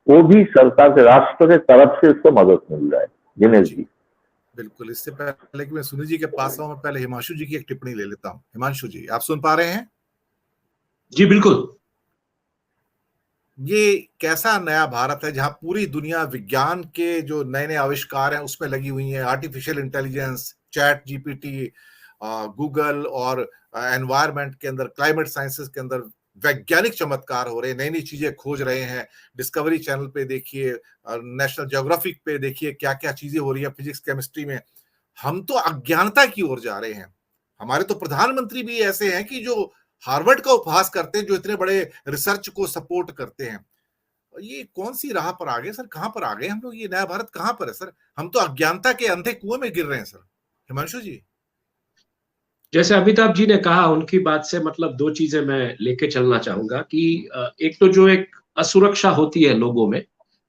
वो भी सरकार के, राष्ट्र के तरफ से इसको मदद मिल रहा है। दिनेश जी। बिल्कुल, इससे पहले कि मैं सुनील जी के पास आऊं, मैं पहले हिमांशु जी की एक टिप्पणी ले लेता हूं। हिमांशु जी, आप सुन पा रहे हैं? जी बिल्कुल। ये कैसा नया भारत है जहां पूरी दुनिया विज्ञान के जो नए नए आविष्कार हैं उसमें लगी हुई है। Artificial intelligence, chat GPT, Google और एनवायरनमेंट के अंदर, क्लाइमेट साइंसेस के अंदर वैज्ञानिक चमत्कार हो रहे हैं, नई नई चीजें खोज रहे हैं। डिस्कवरी चैनल पे देखिए, नेशनल ज्योग्राफिक पे देखिए क्या क्या चीजें हो रही है फिजिक्स केमिस्ट्री में। हम तो अज्ञानता की ओर जा रहे हैं। हमारे तो प्रधानमंत्री भी ऐसे हैं कि जो हार्वर्ड का उपहास करते हैं, जो इतने बड़े रिसर्च को सपोर्ट करते हैं। ये कौन सी राह पर आ गए सर? कहां पर आ गए हम लोग? ये नया भारत कहां पर है सर? हम तो अज्ञानता के अंधे कुएं में गिर रहे हैं सर। हिमांशु जी। जैसे अमिताभ जी ने कहा, उनकी बात से मतलब दो चीजें मैं लेके चलना चाहूंगा कि एक तो जो एक असुरक्षा होती है लोगों में,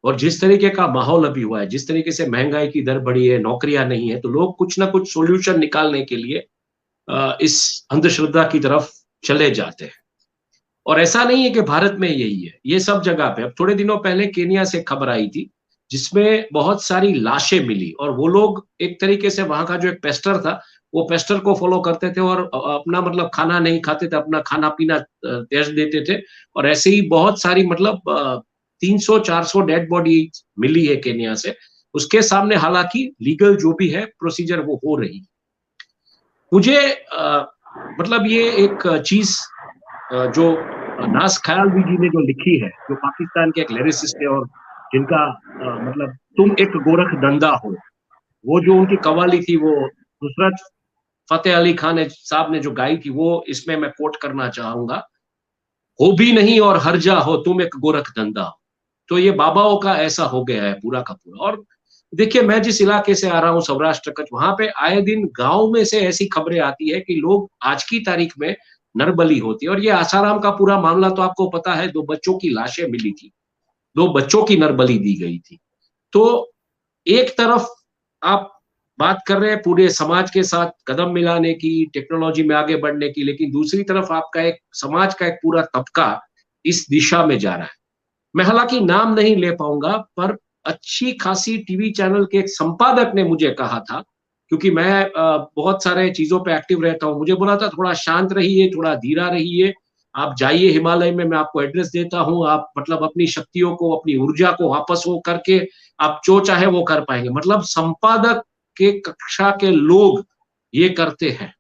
और जिस तरीके का माहौल अभी हुआ है, जिस तरीके से महंगाई की दर बढ़ी है, नौकरियां नहीं है, तो लोग कुछ ना कुछ सॉल्यूशन निकालने के लिए इस अंधश्रद्धा की तरफ चले जाते हैं। और ऐसा नहीं है कि भारत में यही है, ये सब जगह पे। अब थोड़े दिनों पहले केनिया से खबर आई थी जिसमें बहुत सारी लाशें मिली, और वो लोग एक तरीके से वहां का जो एक पेस्टर था, वो पेस्टर को फॉलो करते थे और अपना मतलब खाना नहीं खाते थे, अपना खाना पीना त्याज देते थे। और ऐसे ही बहुत सारी मतलब 300-400 डेड बॉडी मिली है केनिया से। उसके सामने हालांकि लीगल जो भी है प्रोसीजर वो हो रही। मुझे मतलब ये एक चीज जो नास खयालवी जी ने जो लिखी है, जो पाकिस्तान के एक लिरिसिस्ट है और जिनका मतलब तुम एक गोरख धंधा हो, वो जो उनकी कवाली थी वो नुसरत फतेह अली खान साहब ने जो गाई थी, वो इसमें मैं कोट करना चाहूंगा। हो भी नहीं और हर्जा हो, तुम एक गोरख धंधा हो। तो ये बाबाओं का ऐसा हो गया है पूरा का पूरा। और देखिए, मैं जिस इलाके से आ रहा हूँ सौराष्ट्र कच्छ, वहां पे आए दिन गांव में से ऐसी खबरें आती है कि लोग आज की तारीख में नरबली होती है। और ये आसाराम का पूरा मामला तो आपको पता है, 2 बच्चों की लाशें मिली थी, 2 बच्चों की नरबली दी गई थी। तो एक तरफ आप बात कर रहे हैं पूरे समाज के साथ कदम मिलाने की, टेक्नोलॉजी में आगे बढ़ने की, लेकिन दूसरी तरफ आपका एक समाज का एक पूरा तबका इस दिशा में जा रहा है। मैं हालांकि नाम नहीं ले पाऊंगा, पर अच्छी खासी टीवी चैनल के एक संपादक ने मुझे कहा था, क्योंकि मैं बहुत सारे चीजों पे एक्टिव रहता हूँ, मुझे बोला था थोड़ा शांत रहिए, थोड़ा धीरा रहिए, आप जाइए हिमालय में, मैं आपको एड्रेस देता हूँ, आप मतलब अपनी शक्तियों को, अपनी ऊर्जा को वापस वो करके आप जो चाहे वो कर पाएंगे। मतलब संपादक के कक्षा के लोग ये करते हैं।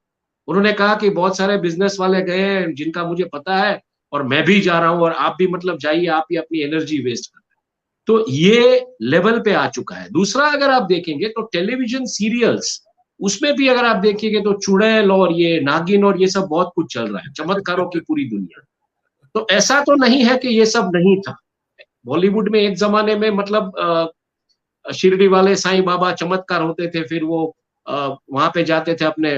उन्होंने कहा कि बहुत सारे बिजनेस वाले गए हैं जिनका मुझे पता है, और मैं भी जा रहा हूं, और आप भी मतलब जाइए, आप ही अपनी एनर्जी वेस्ट कर। तो ये लेवल पे आ चुका है। दूसरा, अगर आप देखेंगे तो टेलीविजन सीरियल्स, उसमें भी अगर आप देखेंगे तो चुड़ैल और ये नागिन और ये सब बहुत कुछ चल रहा है, चमत्कारों की पूरी दुनिया। तो ऐसा तो नहीं है कि ये सब नहीं था। बॉलीवुड में एक जमाने में मतलब शिरडी वाले साईं बाबा चमत्कार होते थे, फिर वो वहां पे जाते थे अपने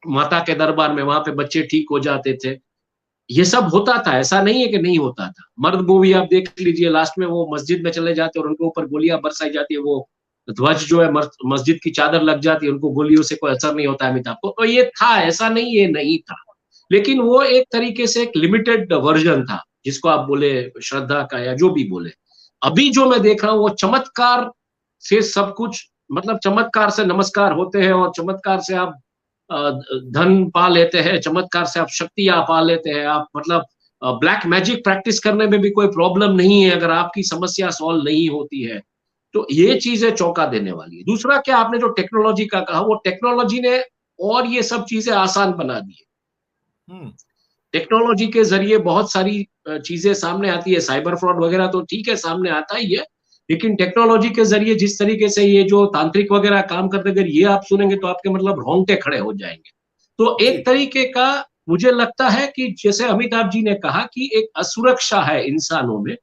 माता के दरबार में, वहां पे बच्चे ठीक हो जाते थे। ये सब होता था, ऐसा नहीं है कि नहीं होता था। मर्द मूवी आप देख लीजिए, लास्ट में वो मस्जिद में चले जाते और उनके ऊपर गोलियां बरसाई जाती है, वो ध्वज जो है मस्जिद की चादर लग जाती है, उनको गोलियों से कोई असर नहीं होता है अमिताभ को। तो ये था, ऐसा नहीं ये नहीं था, लेकिन वो एक तरीके से एक लिमिटेड वर्जन था, जिसको आप बोले श्रद्धा का या जो भी बोले। अभी जो मैं देख रहा हूँ वो चमत्कार से सब कुछ, मतलब चमत्कार से नमस्कार होते हैं, और चमत्कार से आप धन पा लेते हैं, चमत्कार से आप शक्तियां पा लेते हैं। आप मतलब ब्लैक मैजिक प्रैक्टिस करने में भी कोई प्रॉब्लम नहीं है अगर आपकी समस्या सॉल्व नहीं होती है। तो ये चीजें चौंका देने वाली है। दूसरा, क्या आपने जो टेक्नोलॉजी का कहा, वो टेक्नोलॉजी ने और ये सब चीजें आसान बना दी है। टेक्नोलॉजी के जरिए बहुत सारी चीजें सामने आती है, साइबर फ्रॉड वगैरह तो ठीक है सामने आता ही है, लेकिन टेक्नोलॉजी के जरिए जिस तरीके से ये जो तांत्रिक वगैरह काम करते, अगर ये आप सुनेंगे तो आपके मतलब रोंगटे खड़े हो जाएंगे। तो एक तरीके का मुझे लगता है कि जैसे अमिताभ जी ने कहा कि एक असुरक्षा है इंसानों में,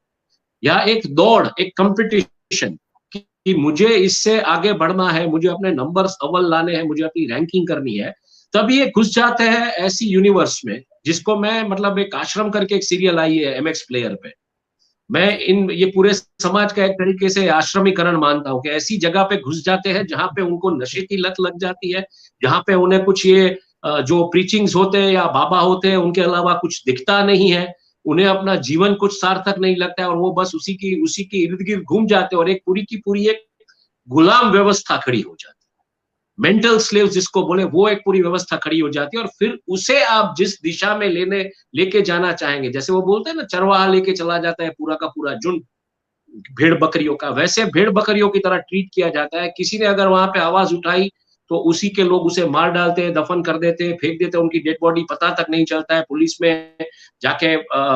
या एक दौड़, एक कंपटीशन कि मुझे इससे आगे बढ़ना है, मुझे अपने नंबर्स अव्वल लाने हैं, मुझे अपनी रैंकिंग करनी है। तब ये घुस जाते हैं ऐसी यूनिवर्स में, जिसको मैं मतलब एक आश्रम करके एक सीरियल आई है MX प्लेयर पे, मैं ये पूरे समाज का एक तरीके से आश्रमीकरण मानता हूँ कि ऐसी जगह पे घुस जाते हैं जहां पे उनको नशे की लत लग जाती है, जहां पे उन्हें कुछ ये जो प्रीचिंग्स होते हैं या बाबा होते हैं उनके अलावा कुछ दिखता नहीं है, उन्हें अपना जीवन कुछ सार्थक नहीं लगता है और वो बस उसी की इर्द गिर्द घूम जाते हैं और एक पूरी की पूरी एक गुलाम व्यवस्था खड़ी हो जाती है। मेंटल स्लेव जिसको बोले, वो एक पूरी व्यवस्था खड़ी हो जाती है और फिर उसे आप जिस दिशा में लेके जाना चाहेंगे, जैसे वो बोलते हैं ना, चरवाहा लेके चला जाता है पूरा का पूरा झुंड भेड़ बकरियों का, वैसे भेड़ बकरियों की तरह ट्रीट किया जाता है। किसी ने अगर वहां पे आवाज उठाई तो उसी के लोग उसे मार डालते हैं, दफन कर देते हैं, फेंक देते हैं, उनकी डेड बॉडी पता तक नहीं चलता है। पुलिस में जाके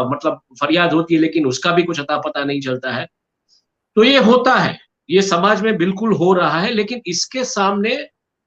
मतलब फरियाद होती है लेकिन उसका भी कुछ अता पता नहीं चलता है। तो ये होता है, ये समाज में बिल्कुल हो रहा है। लेकिन इसके सामने,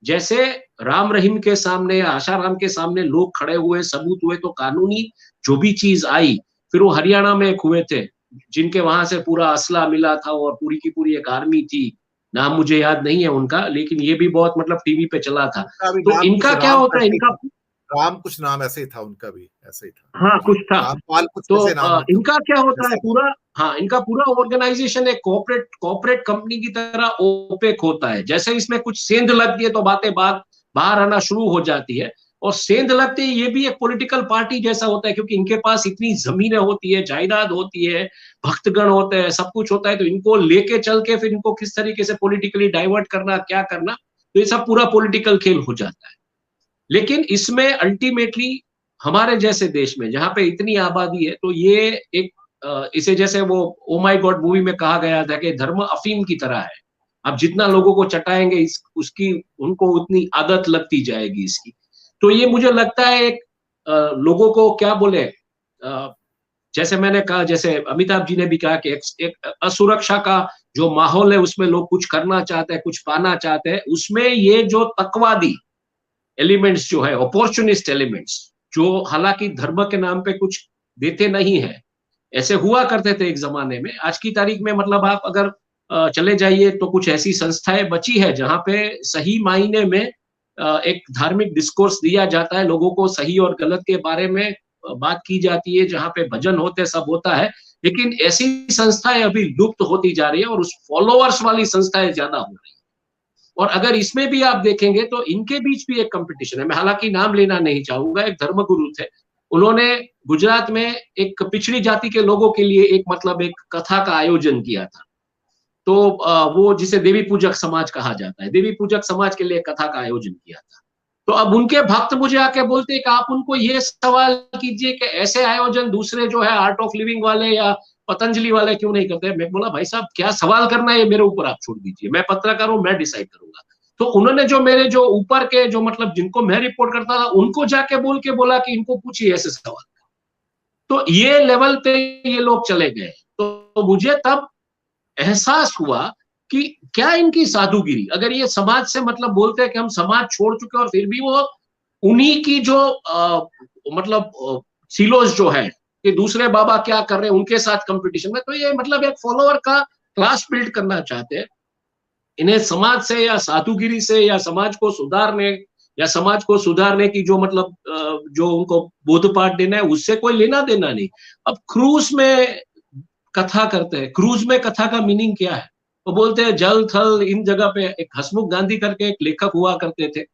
जैसे राम रहीम के सामने या आशाराम के सामने लोग खड़े हुए, सबूत हुए, तो कानूनी जो भी चीज आई, फिर वो हरियाणा में एक हुए थे जिनके वहां से पूरा असला मिला था और पूरी की पूरी एक आर्मी थी, नाम मुझे याद नहीं है उनका, लेकिन ये भी बहुत मतलब टीवी पे चला था। उनका भी तो नाम इनका कुछ क्या राम होता है, करके इनका राम कुछ नाम ऐसे ही था, उनका भी ऐसे ही था, हाँ कुछ था। रामपाल कुछ तो ऐसे नाम उनका इनका क्या होता है ऐसे। पूरा, हाँ इनका पूरा ऑर्गेनाइजेशन एक कॉर्पोरेट कंपनी की तरह ओपेक होता है। जैसे इसमें कुछ सेंध लगती है तो बातें बाहर आना शुरू हो जाती है, और सेंध लगते ही ये भी एक पॉलिटिकल पार्टी जैसा होता है, क्योंकि इनके पास इतनी जमीनें होती है, जायदाद होती है, भक्तगण होते हैं, सब कुछ होता है। तो इनको लेके चल के फिर इनको किस तरीके से पॉलिटिकली डाइवर्ट करना, क्या करना, तो ये सब पूरा पॉलिटिकल खेल हो जाता है। लेकिन इसमें अल्टीमेटली हमारे जैसे देश में जहां पे इतनी आबादी है, तो ये एक इसे जैसे वो ओ माय गॉड मूवी में कहा गया था कि धर्म अफीम की तरह है। अब जितना लोगों को चटाएंगे उसकी उनको उतनी आदत लगती जाएगी इसकी। तो ये मुझे लगता है एक लोगों को क्या बोले, जैसे मैंने कहा, जैसे अमिताभ जी ने भी कहा कि एक असुरक्षा का जो माहौल है उसमें लोग कुछ करना चाहते हैं, कुछ पाना चाहते हैं, उसमें ये जो तकवादी एलिमेंट्स जो है, अपॉर्चुनिस्ट एलिमेंट्स, जो हालांकि धर्म के नाम पे कुछ देते नहीं है, ऐसे हुआ करते थे एक जमाने में। आज की तारीख में मतलब आप अगर चले जाइए तो कुछ ऐसी संस्थाएं बची है जहां पे सही मायने में एक धार्मिक डिस्कोर्स दिया जाता है, लोगों को सही और गलत के बारे में बात की जाती है, जहां पे भजन होते, सब होता है। लेकिन ऐसी संस्थाएं अभी लुप्त होती जा रही है और उस फॉलोअर्स वाली संस्थाएं ज्यादा हो रही है। और अगर इसमें भी आप देखेंगे तो इनके बीच भी एक कंपटीशन है। मैं हालांकि नाम लेना नहीं चाहूंगा, एक धर्मगुरु थे, उन्होंने गुजरात में एक पिछड़ी जाति के लोगों के लिए एक मतलब एक कथा का आयोजन किया था। तो वो जिसे देवी पूजक समाज कहा जाता है, देवी पूजक समाज के लिए कथा का आयोजन किया था। तो अब उनके भक्त मुझे आके बोलते हैं कि आप उनको ये सवाल कीजिए कि ऐसे आयोजन दूसरे जो है आर्ट ऑफ लिविंग वाले या पतंजलि वाले क्यों नहीं करते। मैं बोला भाई साहब क्या सवाल करना है ये मेरे ऊपर आप छोड़ दीजिए, मैं पत्रकार हूं, मैं डिसाइड करूंगा। तो उन्होंने जो मेरे जो ऊपर के जो मतलब जिनको मैं रिपोर्ट करता था उनको जाके बोल के बोला कि इनको पूछिए ऐसे सवाल। तो ये लेवल पे ये लोग चले गए। तो मुझे तब एहसास हुआ कि क्या इनकी साधुगिरी, अगर ये समाज से मतलब बोलते हैं कि हम समाज छोड़ चुके और फिर भी वो उन्हीं की जो मतलब सिलोज जो है कि दूसरे बाबा क्या कर रहे हैं उनके साथ कंपटीशन में, तो ये मतलब एक फॉलोअर का क्लास बिल्ड करना चाहते हैं। इन्हें समाज से या साधुगिरी से या समाज को सुधारने की जो मतलब जो उनको बोधपाठ देना है उससे कोई लेना देना नहीं। अब क्रूज में कथा करते हैं, क्रूज में कथा का मीनिंग क्या है? वो बोलते हैं जल थल इन जगह पे। एक हसमुख गांधी करके एक लेखक हुआ करते थे,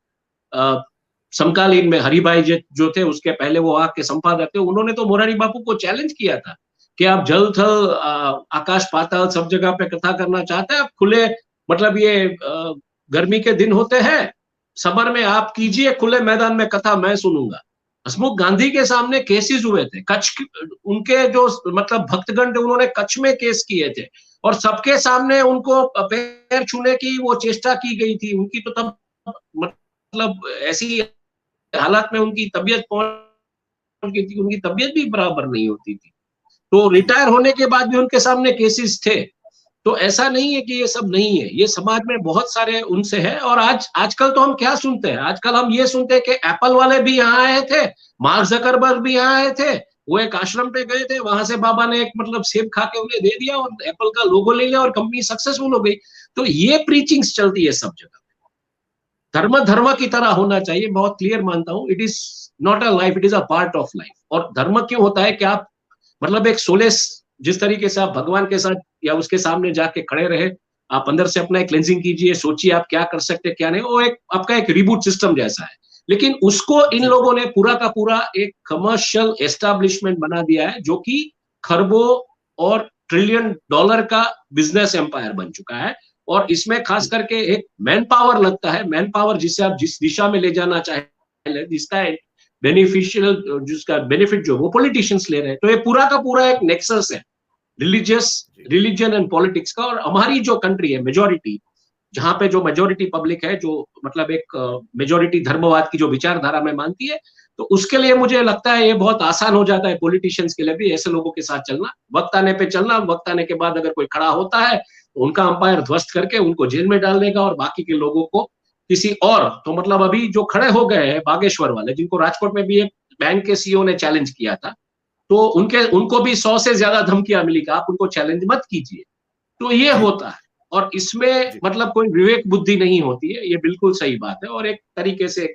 समकालीन में हरिभाई जो थे उसके पहले वो आके संपादक थे, उन्होंने तो मोरारी बापू को चैलेंज किया था कि आप जल थल आकाश पाताल सब जगह पे कथा करना चाहते हैं, आप खुले मतलब ये गर्मी के दिन होते हैं समर में, आप कीजिए खुले मैदान में कथा, मैं सुनूंगा। हसमुख गांधी के सामने केसेस हुए थे, उनके जो मतलब भक्तगण थे उन्होंने कच्छ में केस किए थे और सबके सामने उनको पैर छूने की वो चेष्टा की गई थी। उनकी तो तब मतलब ऐसी हालात में उनकी तबीयत पहुंच गई थी, उनकी तबीयत भी बराबर नहीं होती थी। तो रिटायर होने के बाद भी उनके सामने केसेस थे। तो ऐसा नहीं है कि ये सब नहीं है, ये समाज में बहुत सारे उनसे है। और आजकल तो हम क्या सुनते हैं, आजकल हम ये सुनते हैं कि एप्पल वाले भी यहाँ आए थे, मार्क जकरबर्ग भी यहाँ आए थे, वो एक आश्रम पे गए थे, वहां से बाबा ने एक मतलब सेब खा के उन्हें दे दिया और एप्पल का लोगो ले लिया और कंपनी सक्सेसफुल हो गई। तो ये प्रीचिंग्स चलती है सब जगह। धर्म की तरह होना चाहिए, बहुत क्लियर मानता हूं, it is not a life, it is a part of life. और धर्म क्यों होता है कि आप मतलब एक सोलेस, जिस तरीके से आप भगवान के साथ या उसके सामने जाके खड़े रहे, आप अंदर से अपना एक क्लेंजिंग कीजिए, सोचिए आप क्या कर सकते क्या नहीं, वो एक आपका एक रिबूट सिस्टम जैसा है। लेकिन उसको इन लोगों ने पूरा का पूरा एक कमर्शियल एस्टैब्लिशमेंट बना दिया है, जो कि खरबों और ट्रिलियन डॉलर का बिजनेस एम्पायर बन चुका है। और इसमें खास करके एक मैन पावर लगता है, मैन पावर जिसे आप जिस दिशा में ले जाना चाहे, जिसका बेनिफिशियल, जिसका बेनिफिट जो वो पॉलिटिशियंस ले रहे हैं। तो ये पूरा का पूरा एक नेक्सस है रिलीजन एंड पॉलिटिक्स का। और हमारी जो कंट्री है, मेजोरिटी, जहां पे जो मेजोरिटी पब्लिक है, जो मतलब एक मेजोरिटी धर्मवाद की जो विचारधारा में मानती है, तो उसके लिए मुझे लगता है ये बहुत आसान हो जाता है पॉलिटिशियंस के लिए भी ऐसे लोगों के साथ चलना, वक्त आने पे चलना, वक्त आने के बाद अगर कोई खड़ा होता है तो उनका अंपायर ध्वस्त करके उनको जेल में डाल देगा, और बाकी के लोगों को किसी और, तो मतलब अभी जो खड़े हो गए हैं बागेश्वर वाले, जिनको राजकोट में भी एक बैंक के सीईओ ने चैलेंज किया था, तो उनको भी 100 से ज्यादा धमकियां मिली कि आप उनको चैलेंज मत कीजिए। तो ये होता है, और इसमें मतलब कोई विवेक बुद्धि नहीं होती है, ये बिल्कुल सही बात है। और एक तरीके से